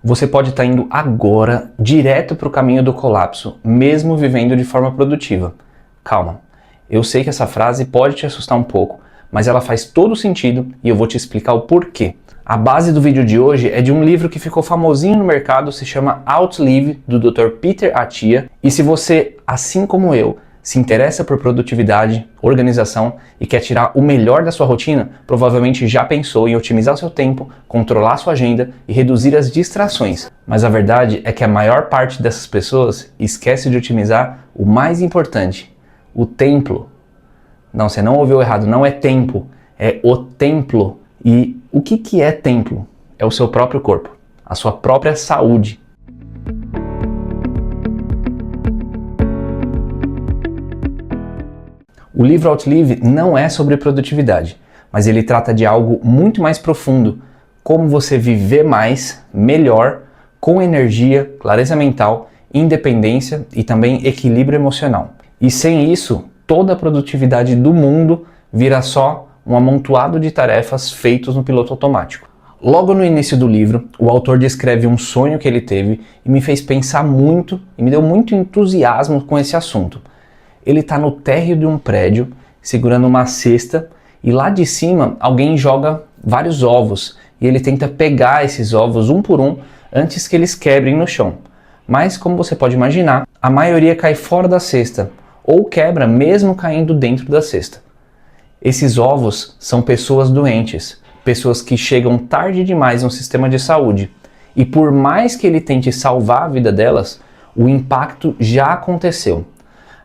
Você pode estar indo agora direto para o caminho do colapso, mesmo vivendo de forma produtiva. Calma, eu sei que essa frase pode te assustar um pouco, mas ela faz todo sentido e eu vou te explicar o porquê. A base do vídeo de hoje é de um livro que ficou famosinho no mercado, se chama Outlive, do Dr. Peter Attia. E se você, assim como eu, se interessa por produtividade, organização e quer tirar o melhor da sua rotina, provavelmente já pensou em otimizar o seu tempo, controlar sua agenda e reduzir as distrações. Mas a verdade é que a maior parte dessas pessoas esquece de otimizar o mais importante, o templo. Não, você não ouviu errado, não é tempo, é o templo. E o que é templo? É o seu próprio corpo, a sua própria saúde. O livro Outlive não é sobre produtividade, mas ele trata de algo muito mais profundo, como você viver mais, melhor, com energia, clareza mental, independência e também equilíbrio emocional. E sem isso, toda a produtividade do mundo vira só um amontoado de tarefas feitos no piloto automático. Logo no início do livro, o autor descreve um sonho que ele teve e me fez pensar muito e me deu muito entusiasmo com esse assunto. Ele está no térreo de um prédio, segurando uma cesta, e lá de cima alguém joga vários ovos e ele tenta pegar esses ovos um por um antes que eles quebrem no chão. Mas, como você pode imaginar, a maioria cai fora da cesta ou quebra mesmo caindo dentro da cesta. Esses ovos são pessoas doentes, pessoas que chegam tarde demais no sistema de saúde. E por mais que ele tente salvar a vida delas, o impacto já aconteceu.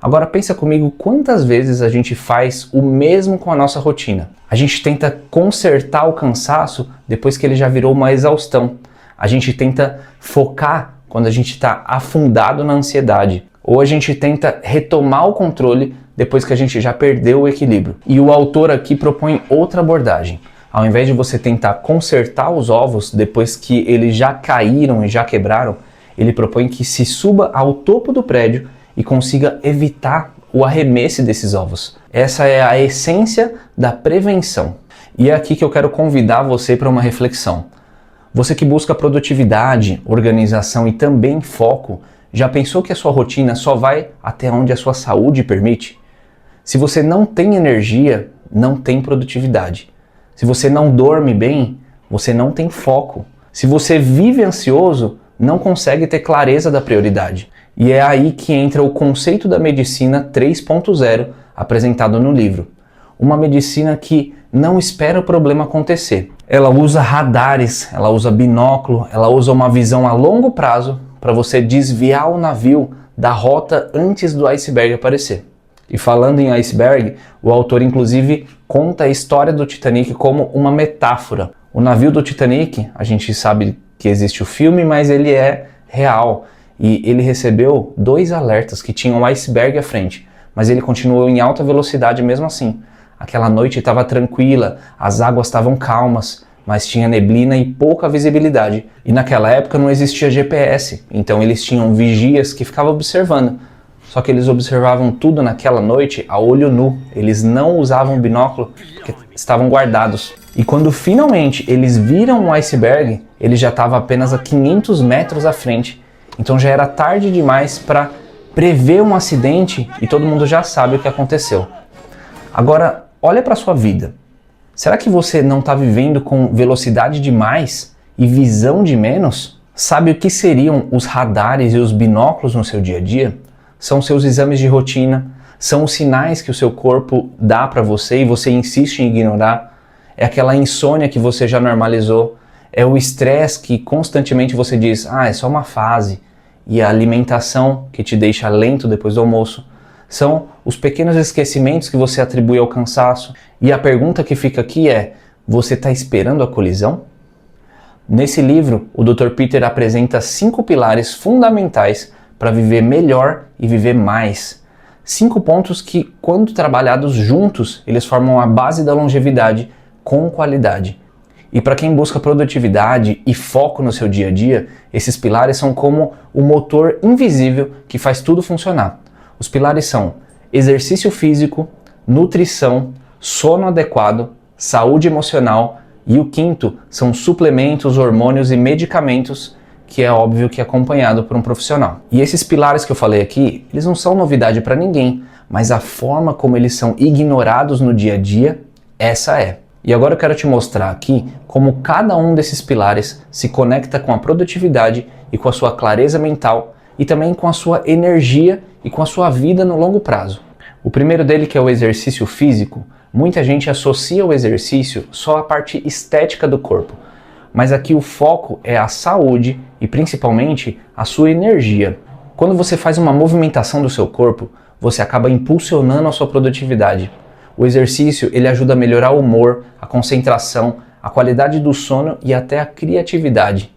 Agora pensa comigo quantas vezes a gente faz o mesmo com a nossa rotina. A gente tenta consertar o cansaço depois que ele já virou uma exaustão. A gente tenta focar quando a gente está afundado na ansiedade. Ou a gente tenta retomar o controle depois que a gente já perdeu o equilíbrio. E o autor aqui propõe outra abordagem. Ao invés de você tentar consertar os ovos depois que eles já caíram e já quebraram, ele propõe que se suba ao topo do prédio e consiga evitar o arremesso desses ovos. Essa é a essência da prevenção. E é aqui que eu quero convidar você para uma reflexão. Você que busca produtividade, organização e também foco, já pensou que a sua rotina só vai até onde a sua saúde permite? Se você não tem energia, não tem produtividade. Se você não dorme bem, você não tem foco. Se você vive ansioso, não consegue ter clareza da prioridade. E é aí que entra o conceito da medicina 3.0 apresentado no livro. Uma medicina que não espera o problema acontecer. Ela usa radares, ela usa binóculo, ela usa uma visão a longo prazo para você desviar o navio da rota antes do iceberg aparecer. E falando em iceberg, o autor inclusive conta a história do Titanic como uma metáfora. O navio do Titanic, a gente sabe que existe o filme, mas ele é real. E ele recebeu 2 alertas que tinham um iceberg à frente, mas ele continuou em alta velocidade mesmo assim. Aquela noite estava tranquila, as águas estavam calmas, mas tinha neblina e pouca visibilidade. E naquela época não existia GPS, então eles tinham vigias que ficavam observando. Só que eles observavam tudo naquela noite a olho nu. Eles não usavam binóculo porque estavam guardados. E quando finalmente eles viram o iceberg, ele já estava apenas a 500 metros à frente. Então já era tarde demais para prever um acidente e todo mundo já sabe o que aconteceu. Agora, olha para a sua vida. Será que você não está vivendo com velocidade demais e visão de menos? Sabe o que seriam os radares e os binóculos no seu dia a dia? São seus exames de rotina, são os sinais que o seu corpo dá para você e você insiste em ignorar. É aquela insônia que você já normalizou. É o estresse que constantemente você diz, é só uma fase. E a alimentação que te deixa lento depois do almoço. São os pequenos esquecimentos que você atribui ao cansaço. E a pergunta que fica aqui é, você está esperando a colisão? Nesse livro, o Dr. Peter apresenta 5 pilares fundamentais para viver melhor e viver mais. 5 pontos que, quando trabalhados juntos, eles formam a base da longevidade com qualidade. E para quem busca produtividade e foco no seu dia a dia, esses pilares são como o motor invisível que faz tudo funcionar. Os pilares são exercício físico, nutrição, sono adequado, saúde emocional e o quinto são suplementos, hormônios e medicamentos que é óbvio que é acompanhado por um profissional. E esses pilares que eu falei aqui, eles não são novidade para ninguém, mas a forma como eles são ignorados no dia a dia, essa é. E agora eu quero te mostrar aqui como cada um desses pilares se conecta com a produtividade e com a sua clareza mental e também com a sua energia e com a sua vida no longo prazo. O primeiro dele, que é o exercício físico, muita gente associa o exercício só à parte estética do corpo, mas aqui o foco é a saúde e principalmente a sua energia. Quando você faz uma movimentação do seu corpo, você acaba impulsionando a sua produtividade. O exercício ele ajuda a melhorar o humor, a concentração, a qualidade do sono e até a criatividade.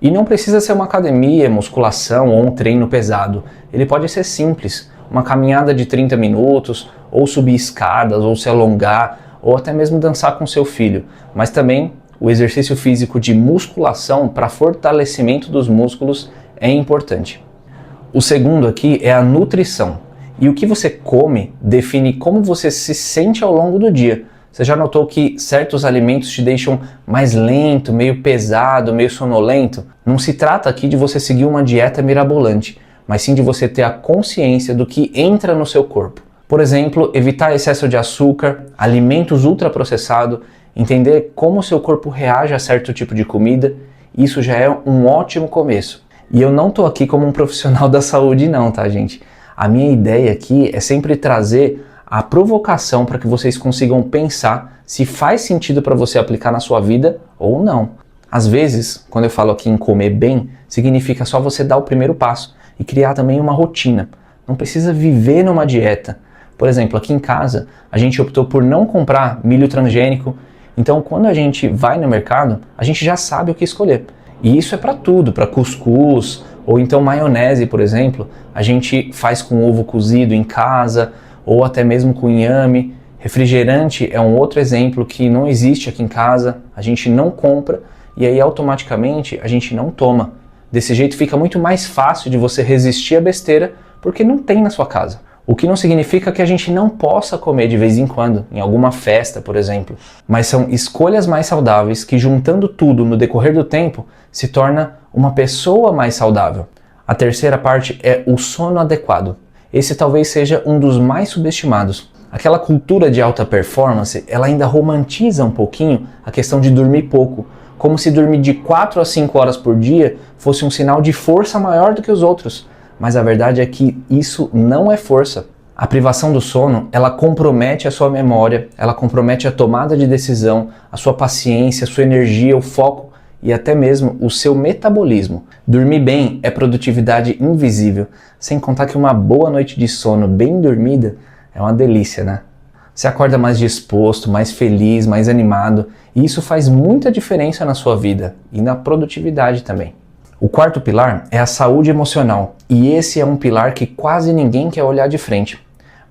E não precisa ser uma academia, musculação ou um treino pesado. Ele pode ser simples, uma caminhada de 30 minutos, ou subir escadas, ou se alongar, ou até mesmo dançar com seu filho. Mas também o exercício físico de musculação para fortalecimento dos músculos é importante. O segundo aqui é a nutrição. E o que você come define como você se sente ao longo do dia. Você já notou que certos alimentos te deixam mais lento, meio pesado, meio sonolento? Não se trata aqui de você seguir uma dieta mirabolante, mas sim de você ter a consciência do que entra no seu corpo. Por exemplo, evitar excesso de açúcar, alimentos ultraprocessados, entender como o seu corpo reage a certo tipo de comida, isso já é um ótimo começo. E eu não estou aqui como um profissional da saúde não, tá, gente? A minha ideia aqui é sempre trazer a provocação para que vocês consigam pensar se faz sentido para você aplicar na sua vida ou não. Às vezes, quando eu falo aqui em comer bem, significa só você dar o primeiro passo e criar também uma rotina. Não precisa viver numa dieta. Por exemplo, aqui em casa, a gente optou por não comprar milho transgênico, então quando a gente vai no mercado, a gente já sabe o que escolher. E isso é para tudo, para cuscuz, ou então maionese, por exemplo, a gente faz com ovo cozido em casa, ou até mesmo com inhame. Refrigerante é um outro exemplo que não existe aqui em casa, a gente não compra e aí automaticamente a gente não toma. Desse jeito fica muito mais fácil de você resistir à besteira porque não tem na sua casa. O que não significa que a gente não possa comer de vez em quando, em alguma festa, por exemplo. Mas são escolhas mais saudáveis que, juntando tudo no decorrer do tempo, se torna uma pessoa mais saudável. A terceira parte é o sono adequado. Esse talvez seja um dos mais subestimados. Aquela cultura de alta performance, ela ainda romantiza um pouquinho a questão de dormir pouco, como se dormir de 4 a 5 horas por dia fosse um sinal de força maior do que os outros. Mas a verdade é que isso não é força. A privação do sono, ela compromete a sua memória, ela compromete a tomada de decisão, a sua paciência, a sua energia, o foco e até mesmo o seu metabolismo. Dormir bem é produtividade invisível, sem contar que uma boa noite de sono bem dormida é uma delícia, né? Você acorda mais disposto, mais feliz, mais animado, e isso faz muita diferença na sua vida e na produtividade também. O quarto pilar é a saúde emocional, e esse é um pilar que quase ninguém quer olhar de frente.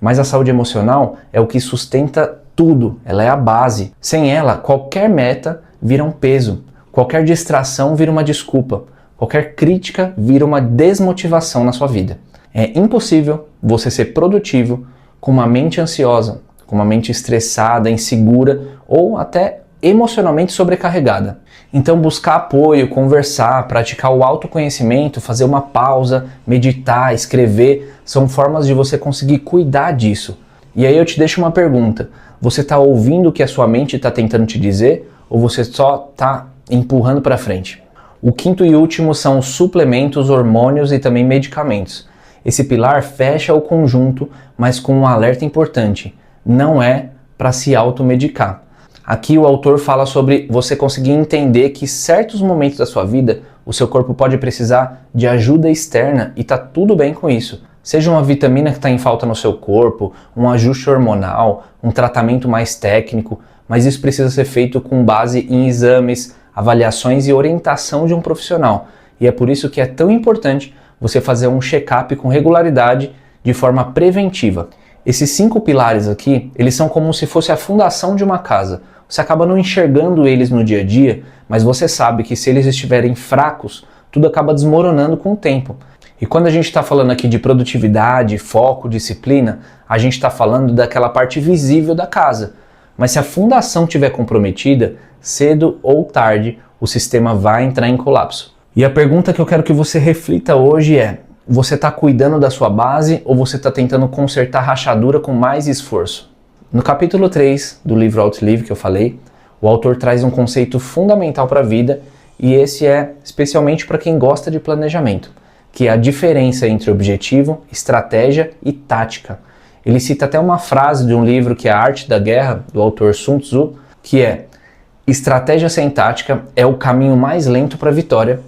Mas a saúde emocional é o que sustenta tudo, ela é a base. Sem ela, qualquer meta vira um peso, qualquer distração vira uma desculpa, qualquer crítica vira uma desmotivação na sua vida. É impossível você ser produtivo com uma mente ansiosa, com uma mente estressada, insegura ou até emocionalmente sobrecarregada. Então buscar apoio, conversar, praticar o autoconhecimento, fazer uma pausa, meditar, escrever, são formas de você conseguir cuidar disso. E aí eu te deixo uma pergunta, você está ouvindo o que a sua mente está tentando te dizer ou você só está empurrando para frente? O quinto e último são os suplementos, hormônios e também medicamentos. Esse pilar fecha o conjunto, mas com um alerta importante, não é para se automedicar. Aqui o autor fala sobre você conseguir entender que em certos momentos da sua vida o seu corpo pode precisar de ajuda externa e tá tudo bem com isso. Seja uma vitamina que está em falta no seu corpo, um ajuste hormonal, um tratamento mais técnico, mas isso precisa ser feito com base em exames, avaliações e orientação de um profissional. E é por isso que é tão importante você fazer um check-up com regularidade de forma preventiva. Esses 5 pilares aqui, eles são como se fosse a fundação de uma casa. Você acaba não enxergando eles no dia a dia, mas você sabe que se eles estiverem fracos, tudo acaba desmoronando com o tempo. E quando a gente está falando aqui de produtividade, foco, disciplina, a gente está falando daquela parte visível da casa. Mas se a fundação estiver comprometida, cedo ou tarde, o sistema vai entrar em colapso. E a pergunta que eu quero que você reflita hoje é: você está cuidando da sua base ou você está tentando consertar rachadura com mais esforço? No capítulo 3 do livro Outlive que eu falei, o autor traz um conceito fundamental para a vida, e esse é especialmente para quem gosta de planejamento, que é a diferença entre objetivo, estratégia e tática. Ele cita até uma frase de um livro que é A Arte da Guerra, do autor Sun Tzu, que é: estratégia sem tática é o caminho mais lento para a vitória,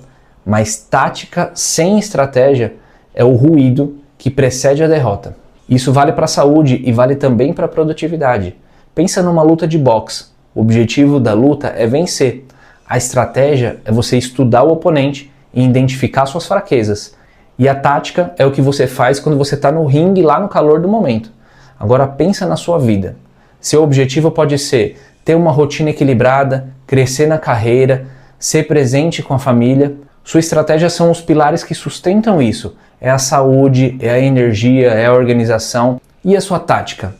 mas tática sem estratégia é o ruído que precede a derrota. Isso vale para a saúde e vale também para a produtividade. Pensa numa luta de boxe. O objetivo da luta é vencer. A estratégia é você estudar o oponente e identificar suas fraquezas. E a tática é o que você faz quando você está no ringue, lá no calor do momento. Agora pensa na sua vida. Seu objetivo pode ser ter uma rotina equilibrada, crescer na carreira, ser presente com a família. Sua estratégia são os pilares que sustentam isso. É a saúde, é a energia, é a organização. E a sua tática?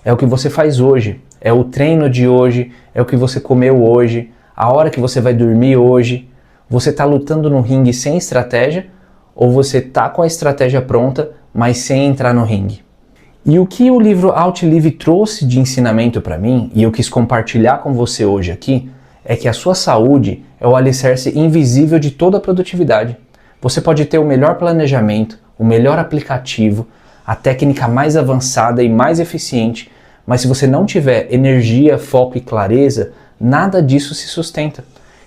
É o que você faz hoje, é o treino de hoje, é o que você comeu hoje, a hora que você vai dormir hoje. Você está lutando no ringue sem estratégia ou você está com a estratégia pronta, mas sem entrar no ringue? E o que o livro Outlive trouxe de ensinamento para mim, e eu quis compartilhar com você hoje aqui, é que a sua saúde é o alicerce invisível de toda a produtividade. Você pode ter o melhor planejamento, o melhor aplicativo, a técnica mais avançada e mais eficiente, mas se você não tiver energia, foco e clareza, nada disso se sustenta.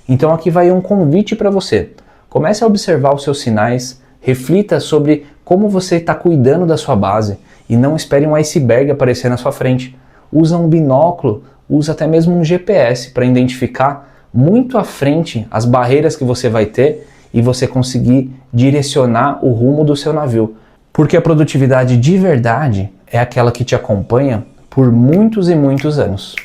Então aqui vai um convite para você. Comece a observar os seus sinais, reflita sobre como você está cuidando da sua base e não espere um iceberg aparecer na sua frente. Usa um binóculo, usa até mesmo um GPS para identificar muito à frente as barreiras que você vai ter e você conseguir direcionar o rumo do seu navio. Porque a produtividade de verdade é aquela que te acompanha por muitos e muitos anos.